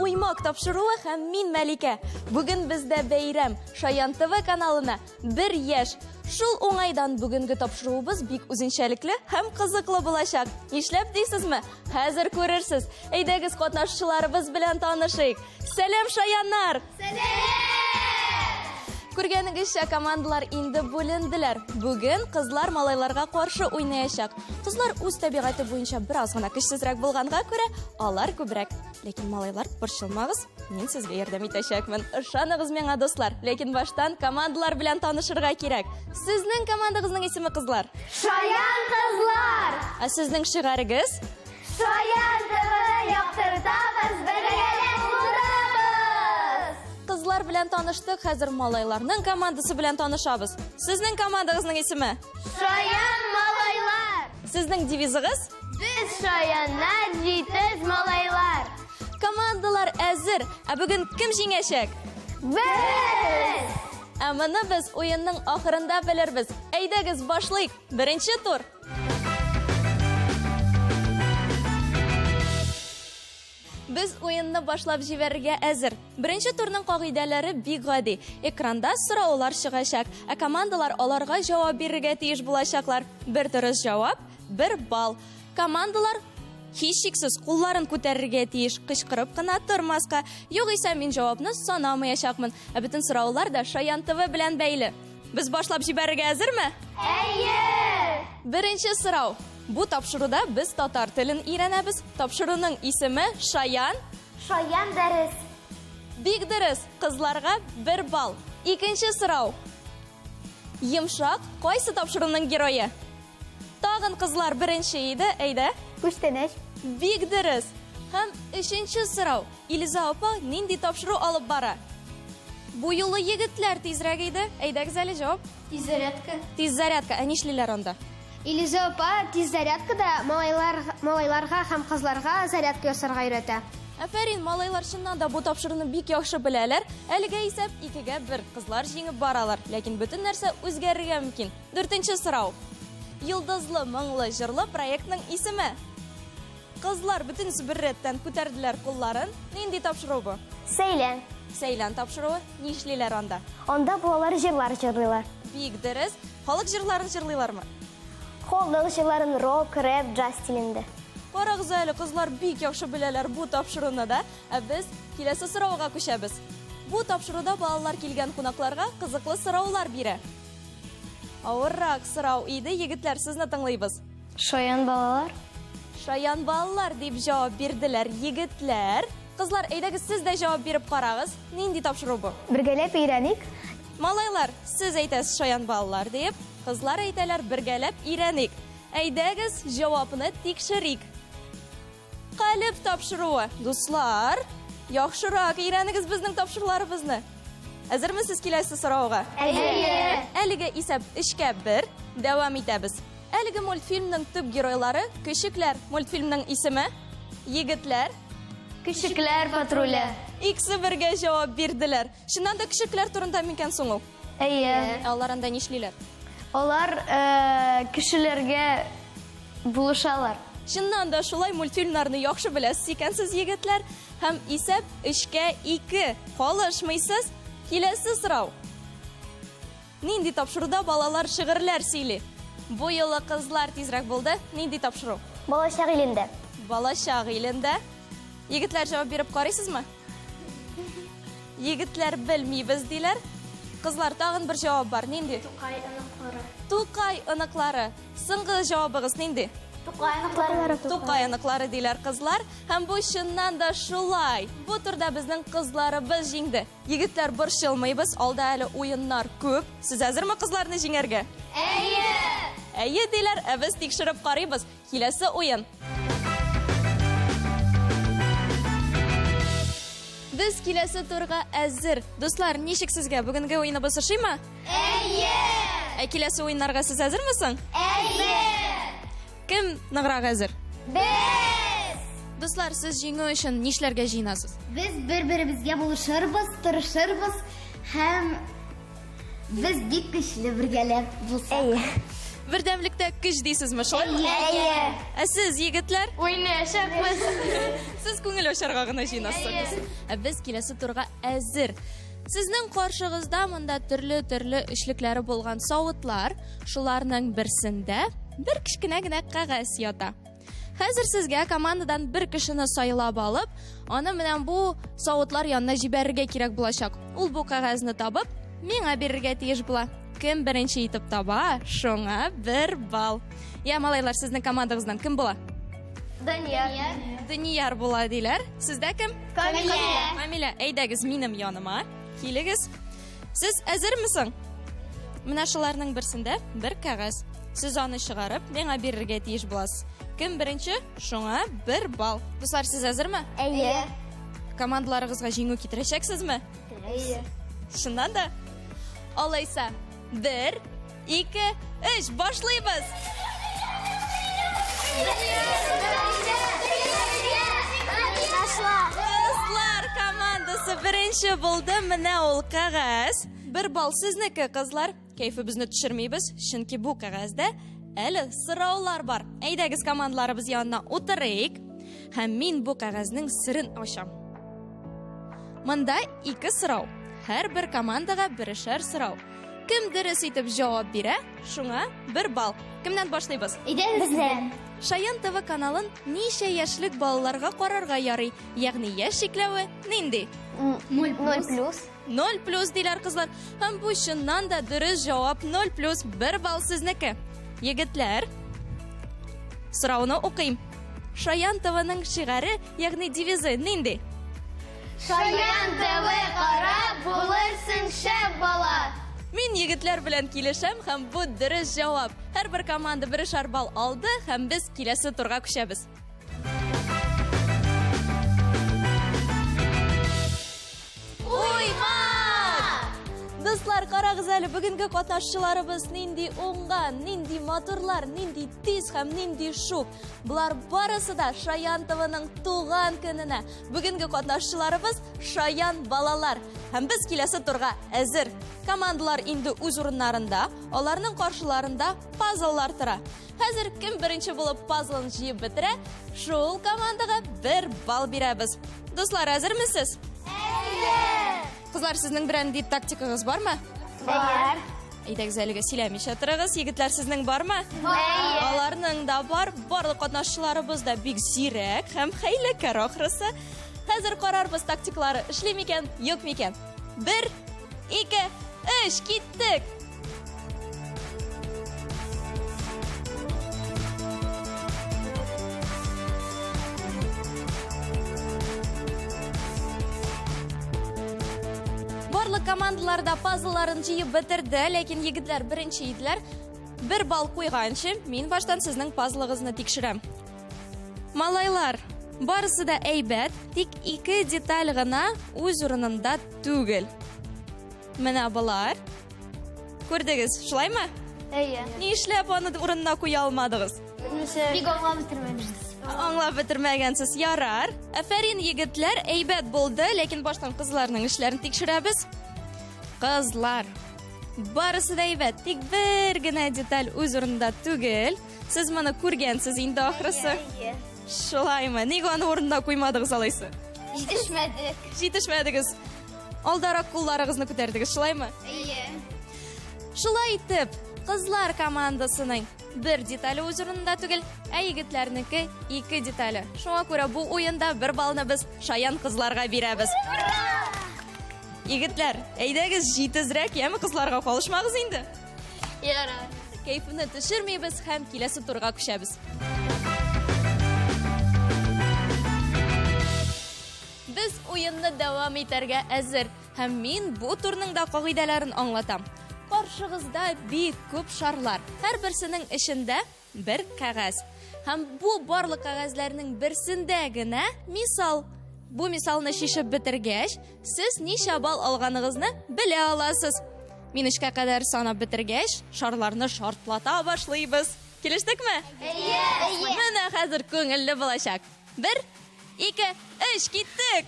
уймак тапшыруы һәм мин Мәликә. Бүген бездә бәйрәм. Шаян ТВ каналына 1 яшь. Шул уңайдан бүгенге тапшыруыбыз бик үзенчәлекле һәм кызыклы булачак. Нишләп дисезме? Хәзер күрерсез. Әйдәгез катнашчыларыбыз белән танышыйк. Сәлам, шаяннар! Күргәнегезчә, командалар инде бүленделәр. Бүген кызлар малайларга каршы уйнаячак. Кызлар үз табигаты буенча бераз гына көчсезрәк булганга күрә, алар күбрәк. Ләкин малайлар, борчылмагыз, мин сезгә ярдәм итәчәкмен. Ышаныгыз миңа, дуслар. Ләкин баштан командалар белән танышырга кирәк. Сезнең командагызның исеме, кызлар? Шаян кызлар! Ә сезнең шигарыгыз? Шаян ТВ яктыртабыз, бергәләп булабыз! Кызлар белән таныштык, хәзер малайларның командасы белән танышабыз. Сезнең командагызның исеме? Шаян малайлар! Сезнең девизыгыз? Без шаяннар, җитез малайлар! Командалар әзер. Ә бүген кем җиңәчәк? Без! Ә моны без уенның ахырында белербез. Әйдәгез, башлыйк. Беренче тур. Без уенны башлап җибәрергә әзер. Беренче турның кагыйдәләре бик гади. Экранда сораулар чыгачак, ә командалар аларга җавап бирергә тиеш булачаклар. Бер дөрес җавап, 1 балл. Командалар һичшиксез кулларын күтәрергә тиеш, кычкырып кына тормаска. Югыйсә мин җавапны санамаячакмын. Ә бөтен сораулар да Шаян ТВ белән бәйле. Без башлап җибәрергә әзерме? Әйе! Беренче сорау. Бу тапшыруда без татар телен өйрәнәбез. Тапшыруның исеме Шаян. Шаян дәрес. Бик дөрес, кызларга 1 балл. Икенче сорау. Йомшак кайсы тапшыруның герое? Тагын кызлар беренче иде, әйдә. Күчтәнәч. Бик дөрес. Һәм өченче сорау. Илиза апа нинди тапшыру алып бара? Бу юлы егетләр тизрәк иде. Әйдәгез әле җавап. Тиз зарядка. Тиз зарядка. Ә нишлиләр анда? Илиза апа тиз зарядкада малайларга һәм кызларга зарядка ясарга өйрәтә. Афәрин, малайлар чыннан да бу тапшыруны бик яхшы беләләр. Әлегә исәп 2-гә 1. Кызлар җиңеп баралар. Ләкин бөтен нәрсә үзгәрергә мөмкин. 4нче сорау. Йылдызлы, моңлы, җырлы проектның исеме? Кызлар бөтен бер рәттән күтәрделәр кулларын. Нинди тапшыру бу? Сәйлән. Сәйлән тапшыруы. Нишлиләр анда? Анда балалар җырлар җырлыйлар. Бик дөрес. Халык җырларын җырлыйлармы? Халык җырларын рок, рэп, джаз стилендә. Карагыз әле, кызлар бик яхшы беләләр бу тапшыруны да. Ә без киләсе сорауга күчәбез. Бу тапшыруда балалар килгән кунакларга кызыклы сораулар бирә. Авыррак сорау иде, егетләр, сезне тыңлыйбыз. Шаян балалар. Шаян балалар дип җавап бирделәр егетләр. Кызлар, әйдәгез, сез дә җавап биреп карагыз. Нинди тапшыру бу? Бергәләп өйрәник. Малайлар, сез әйтәсез шаян балалар дип, кызлар әйтәләр бергәләп өйрәник. Әйдәгез, җавапны тикшерик. Калып тапшыруы. Дуслар, яхшырак өйрәнегез безнең тапшыруларыбызны. Әзермесез киләсе сорауга? Әйе. Әлеге исәп 3-кә 1. Дәвам итәбез. Әлеге мультфильмның төп геройлары көчекләр. Мультфильмның исеме? Егетләр. Кичекләр патруле. Икесе бергә җавап бирделәр. Шуннан да көчекләр турында микән соң ул? Әйе. Алар анда нишлиләр? Алар кешеләргә булышалар. Шуннан да шулай мультфильмнарны яхшы беләсез икәнсез, егетләр. Һәм исәп 3-кә 2. Калышмыйсыз. Киләсе сорау. Нинди тапшыруда балалар шигырьләр сөйли? Бу юлы кызлар тизрәк булды. Нинди тапшыру? Балачак илендә. Балачак илендә. Егетләр җавап биреп карыйсызмы? Егетләр белмибез диләр. Кызлар, тагын бер җавап бар. Нинди? Тукай аныклары. Тукай аныклары. Соңгы җавабыгыз нинди? Тукай аныклары. Тукай аныклары диләр кызлар. Һәм бу чыннан да шулай. Бу турда безнең кызларыбыз җиңде. Егетләр, борчылмыйбыз. Алда әле уеннар күп. Сез әзерме кызларны җиңәргә? Әйе. Әйе диләр, ә без тикшереп карыйбыз. Киләсе уен. Без киләсе турга әзер. Дуслар, ничек сезгә бүгенге уеныбыз ошыймы? Әйе. Ә киләсе уеннарга сез әзермесең? Әйе. Кем ныграк әзер? Без. Дуслар, сез җиңү өчен нишләргә җыенасыз? Без бер-беребезгә булышырбыз, тырышырбыз һәм без бик көчле бергәләп булсак. Бердәмлектә көч дисезме шулай? Ә сез, егетләр? Уйнашабыз. Сез күңел ачарга гына җыйнасыз. Ә без киләсе турга әзер. Сезнең каршыгызда монда төрле эшлекләре булган савытлар, шуларның берсендә бер кичкенә генә кәгазь ята. Хәзер сезгә командадан бер кешене сайлап алып, аны менән бу савытлар янына җибәрергә кирәк булачак. Ул бу кәгазьне табып, миңа бирергә тиеш була. Кем беренче итеп таба, шуңа 1 балл. Я, малайлар, сезнең командагыздан кем була? Дөньяр була диләр. Сездә кем? Камилә, әйдәгез минем яныма. Килегез. Сез әзермисең? Менә шуларның берсендә бер кәгазь. Сез аны чыгарып, миңа бирергә тиеш буласыз. Кем беренче, шуңа 1 балл. Дуслар, сез әзерме? Командаларыгызга җиңү китерәчәксезме? Шуннан да. Алайса, 1, 2, 3, башлыйбыз. Кызлар командасы беренче булды. Менә ул кәгазь. 1 балл сезнеке, кызлар. Кәйфебезне төшермибез, чөнки бу кәгазьдә әле сораулар бар. Әйдәгез командаларыбыз янына утырыйк. Һәм мин бу кәгазьнең сырын ачам. Монда 2 сорау. Һәр командага берешәр сорау. Кем дөрес итеп җавап бирә, шуңа 1 балл. Кемнән башлыйбыз? Бездән. Шаян ТВ каналын ничә яшьлек балаларга карарга ярый? Ягъни яшь чикләве нинди? 0+. 0+ диләр, кызлар. Һәм бу чыннан да дөрес җавап 0+, 1 балл сезнеке. Егетләр, сорауны укыйм. Шаян ТВның шигаре, ягъни девизы нинди? Шаян ТВ карап булырсың шәп бала. Мин егетләр белән килешәм һәм бу дөрес җавап. Һәрбер команда берешәр балл алды һәм без киләсе турга күчәбез. Дуслар, карагыз әле, бүгенге катнашчыларыбыз нинди уңган, нинди матурлар, нинди тиз һәм нинди шук. Булар барысы да Шаян ТВның туган көненә. Бүгенге катнашчыларыбыз Шаян балалар. Һәм без киләсе турга әзер. Командалар инде үз урыннарында, аларның каршыларында пазллар тора. Хәзер кем беренче булып пазлын җыеп бетерә, шул командага 1 балл бирәбез. Дуслар, әзермесез? Кызлар, сезнең бренди тактикагыз бармы? Бар. Әйдәгез әлегә сөйләмичә торыгыз. Егетләр, сезнең бармы? Аларның да бар. Барлык катнашчыларыбыз да бик зирәк һәм хәйләкәр ахрысы. Хәзер карарбыз тактиклары эшли микән, юк микән. 1, 2, 3, киттек. Барлык командаларда пазлларын җыеп бетерде, ләкин егетләр беренче иделәр. 1 балл куйганчы, мин баштан сезнең пазлыгызны тикшерәм. Малайлар, барысы да әйбәт, тик 2 деталь гына үз урынында түгел. Менә булар. Күрдегез, шулаймы? Ни эшләп аны урынына куя алмадыгыз? Бик аңлап бетермәдез. Аңлап бетермәгәнсез, ярар. Афәрин, егетләр, әйбәт булды, ләкин баштан кызларның эшләрен тикшерәбез. Кызлар, барысы да әйбәт, тик бер генә деталь үз урынында түгел. Сез моны күргәнсез инде ахрысы. Шулаймы? Нигә аны урынына куймадыгыз алайсы? Җитешмәдегез. Алдарак кулларыгызны күтәрдегез, шулаймы? Шулай итеп, кызлар командасының 1 деталь үз урынында түгел, ә егетләрнеке 2 деталь. Шуңа күрә бу уенда 1 баллны без Шаян кызларга бирәбез. Егетләр, әйдәгез җитезрәк, яме кызларга калышмагыз инде. Ярар. Кайфны төшермибез һәм киләсе турга күчәбез. Без уенны дәвам итәргә әзер һәм мин бу турның да кагыйдәләрен аңлатам. Каршыгызда бик күп шарлар. Һәр берсенең эчендә 1 кәгазь. Һәм бу барлык кәгазьләрнең берсендә генә мисал. Бу мисалны шишеп бетергәч, сез ничә балл алганыгызны белә аласыз. Мин 3-кә кадәр санап бетергәч, шарларны шартлата башлыйбыз. Килештекме? Менә хәзер күңелле булачак. 1, 2, 3, киттек!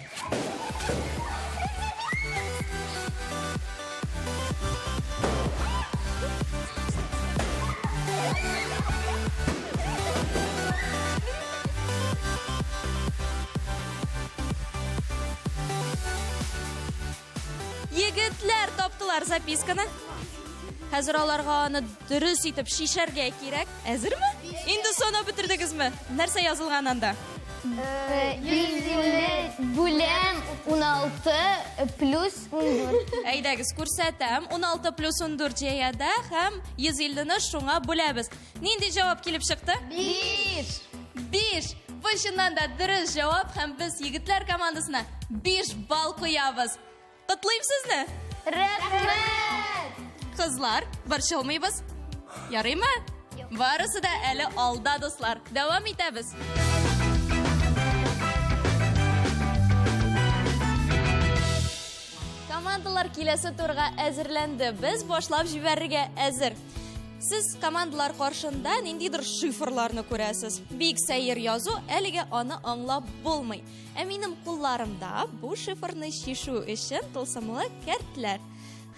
Егетләр таптылар записканы. Хәзер аларга аны дөрес итеп шишәргә кирәк. Әзерме? Инде саны бетердегезме? Нәрсә язылган анда? 150 бүлән 16 плюс 14. Әйдәгез, күрсәтәм. 16 плюс 14 җәядә һәм 150-ны шуңа бүләбез. Нинди җавап килеп чыкты? 5. 5. Бу чыннан да дөрес җавап һәм без егетләр командасына 5 балл куябыз. Котлыйм сезне. Рәхмәт. Кызлар, борчылмыйбыз. Ярыймы? Барысы да әле алда, дуслар. Дәвам итәбез. Командалар киләсе турга әзерләнде. Без башлап җибәрергә әзер. Сез командалар каршында ниндидер шифрларны күрәсез. Бик сәер язу, әлегә аны аңлап булмый. Ә минем кулларымда бу шифрны шишу өчен тылсымлы кәртләр.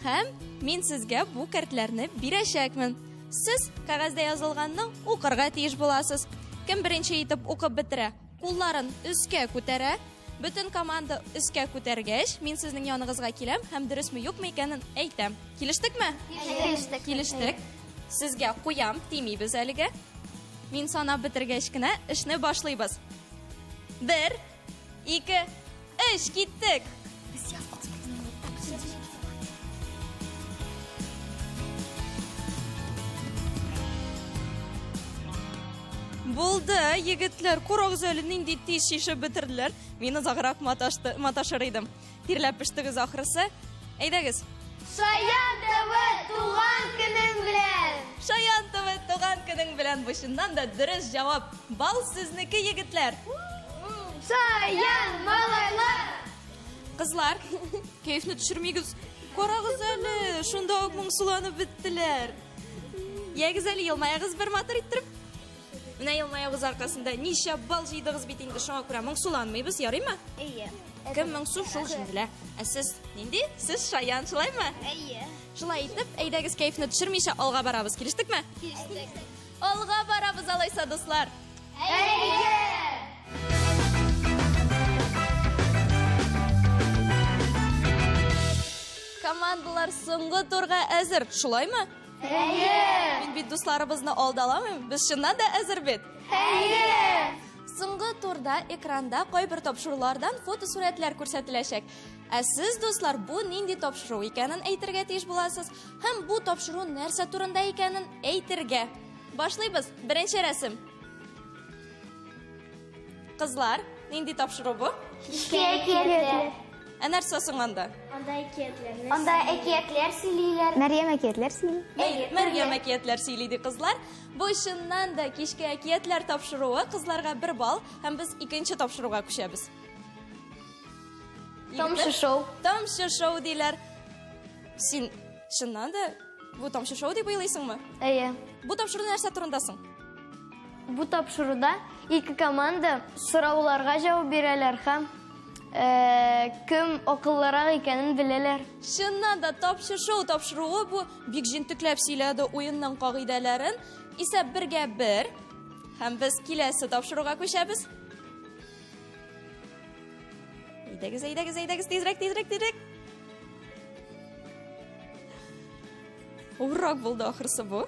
Һәм мин сезгә бу кәртләрне бирәчәкмен. Сез кәгазьдә язылганны укырга тиеш буласыз. Кем беренче итеп укып бетерә, кулларын өскә күтәрә. Бөтен команда өскә күтәргәч, мин сезнең яныгызга киләм һәм дөресме юкмы икәнен әйтәм. Килештекме? Килештек. Сезгә куям, тимибез әлегә. Мин санап бетергәч кенә эшне башлыйбыз. 1, 2, 3, киттек. Булды, егетләр, күрәгез әле нинди тиз шишеп бетерделәр. Мин озаграк маташыр идем. Тирләп пештегез ахрысы. Әйдәгез. Шаян ТВ туган көнең белән. Шаян ТВ туган көнең белән, бу чыннан да дөрес җавап. Бал сезнеке, егетләр. Шаян малайлар. Кызлар, кайфны төшермигез. Карагыз әле, шунда ук моңсуланып беттеләр. Ягез әле, елмаягыз бер матур иттереп. Менә елмаягыз аркасында ничә бал җыйдыгыз бит инде, шуңа күрә моңсуланмыйбыз, ярыймы? Әйе. Кем моңсу шул җиңелә. Ә сез нинди? Сез шаян, шулаймы? Әйе. Шулай итеп, әйдәгез кайфны төшермичә алга барабыз. Килештекме? Алга барабыз алайса, дуслар. Әйе. Командалар соңгы турга әзер, шулаймы? Әйе. Мин бит дусларыбызны алдаламыйм. Без чыннан да әзер бит. Әйе. Соңгы турда экранда кайбер тапшырулардан фотосурәтләр күрсәтеләчәк. Ә сез, дуслар, бу нинди тапшыру икәнен әйтергә тиеш буласыз һәм бу тапшыру нәрсә турында икәнен әйтергә. Башлыйбыз. Беренче рәсем. Кызлар, нинди тапшыру бу? Әкиятләр. Ә нәрсә соң анда? Анда әкиятләр сөйлиләр. Мәрьям әкиятләр сөйли. Мәрьям әкиятләр сөйлиде, кызлар. Бу чыннан да кичке әкиятләр тапшыруы кызларга 1 балл һәм без икенче тапшыруга күчәбез. Тамшы шоу. Тамшы шоу диләр. Син чыннан да бу тамшы шоу дип уйлыйсыңмы? Әйе. Бу тапшыру нәрсә турындасың? Бу тапшыруда ике команда сорауларга җавап бирәләр һәм кем акыллырак икәнен беләләр. Чыннан да тамшы шоу тапшыруы бу бик җентекләп сөйләде уенның кагыйдәләрен. Исәп 1-1 һәм без киләсе тапшыруга күчәбез. Әйдәгез, тизрәк. Урак булды ахырсы бу.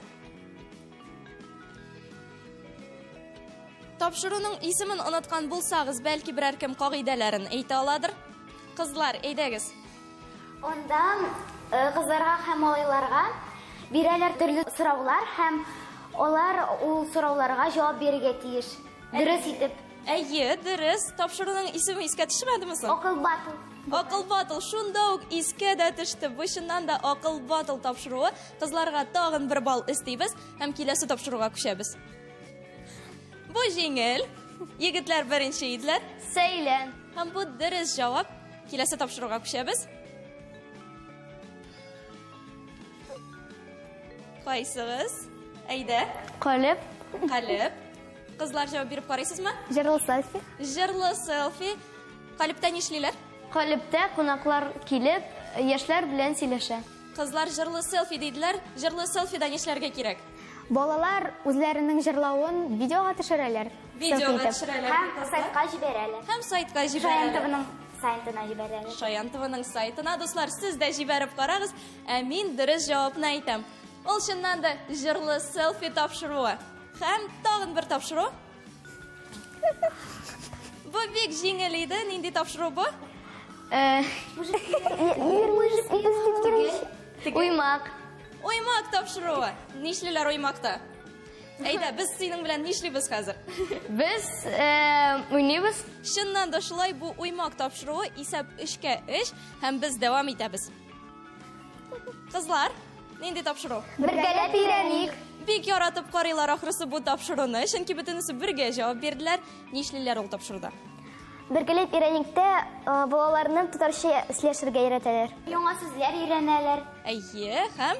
Тапшыруның исемен оныткан булсагыз, бәлки берәр кем кагыйдәләрен әйтә аладыр. Кызлар, әйдәгез. Онда кызларга һәм малайларга бирәләр төрле сораулар һәм алар ул сорауларга җавап бирергә тиеш. Дөрес итеп. Әйе, дөрес. Тапшыруның исеме искә төшмәдеме соң? Акыл батыл. Акыл батыл, шунда ук искә дә төште. Бу чыннан да акыл батыл тапшыруы. Кызларга тагын 1 балл истибез һәм киләсе тапшыруга күчәбез. Бу җиңел. Егетләр беренче иделәр. Сөйлән. Һәм бу дөрес җавап. Киләсе тапшыруга күчәбез. Кайсыгыз? Әйдә. Калып. Калып. Кызлар җавап биреп карыйсызмы? Җырлы селфи. Җырлы селфи. Калыпта нишлиләр? Калыпта кунаклар килеп, яшьләр белән сөйләшә. Кызлар җырлы селфи диделәр. Җырлы селфида нишләргә кирәк? Балалар үзләренең җырлавын видеога төшерәләр. Видеога төшерәләр. Һәм сайтка җибәрәләр. Һәм сайтка Шаян җибәрәләр. ТВ-ның сайтына җибәрәләр. Шаян ТВ-ның сайтына, дуслар, сез дә җибәреп карагыз, ә мин дөрес җавапны әйтәм. Ул чыннан да җырлы селфи тапшыруы. Һәм тагын бер тапшыру. Бу бик җиңел иде, нинди тапшыру бу? Уймак. Уймак тапшыруы. Нишлиләр уймакта? Әйдә, без синең белән нишлибез хәзер? Без уйныйбыз. Чыннан да шулай, бу уймак тапшыруы исәп 3-кә 3 һәм без дәвам итәбез. Кызлар, нинди тапшыру? Бергәләп өйрәник. Бик яратып карыйлар ахрысы бу тапшыруны, чөнки бөтенесе бергә җавап бирделәр. Нишлиләр ул тапшыруда? Бергәләп өйрәниктә балаларны татарча сөйләшергә өйрәтәләр. Яңа сүзләр өйрәнәләр. Әйе, һәм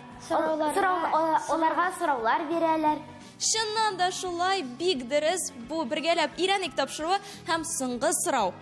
Оларга сораулар бирәләр. чыннан да шулай, бик дөрес, бу бергәләп өйрәник тапшыруы һәм соңгы сорау.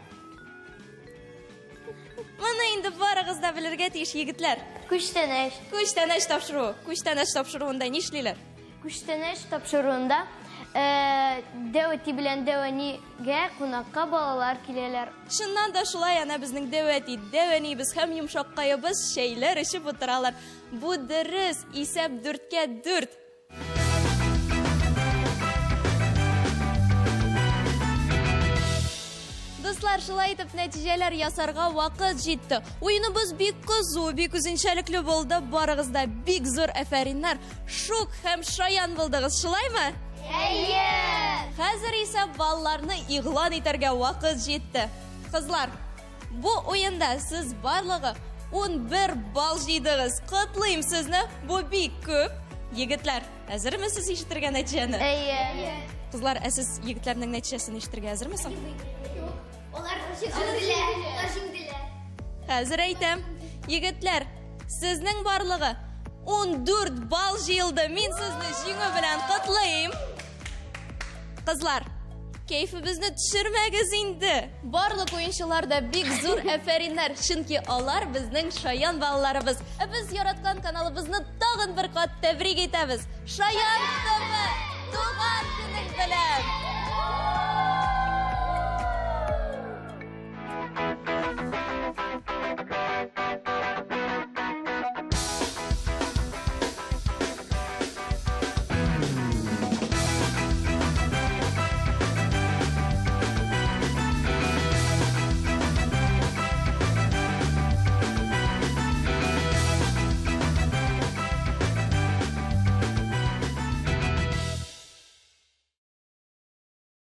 Моны инде барыгыз да белергә тиеш, егетләр. Күчтәнәш. Күчтәнәш тапшыруы. Күчтәнәш тапшыруында нишлиләр? Күчтәнәш тапшыруында Дәвәти белән Дәвәнигә кунакка балалар киләләр. Чыннан да шулай, әнә безнең Дәвәнибез һәм йомшаккаебыз шәйләр эчеп утыралар. Бу дөрес, исәп 4-кә 4. Дуслар, шулай итеп нәтиҗәләр ясарга вакыт җитте. Уеныбыз бик кызу, бик үзенчәлекле булды. Барыгыз да бик зур әфәриннәр, шук һәм шаян булдыгыз, шулаймы? Әйе! Хәзер исә балларны игълан итәргә вакыт җитте. Кызлар, бу уенда сез барлыгы 11 балл җыйдыгыз. Котлыйм сезне, бу бик күп. Егетләр, әзермесез ишетергә нәтиҗәне? Әйе! Кызлар, ә сез егетләрнең нәтиҗәсен ишетергә әзермесез? Олар җиңделәр. Хәзер әйтәм, егетләр, сезнең барлыгы 14 балл җыелды. Мин сезне җиңү белән котлыйм. Кызлар, кайфыбызны төшермәгез инде. Барлык уенчылар да бик зур әфәриннәр, чөнки алар безнең шаян балаларыбыз. Без яраткан каналыбызны тагын бер кат тәбрик итәбез. Шаян ТВ, туган көнең белән!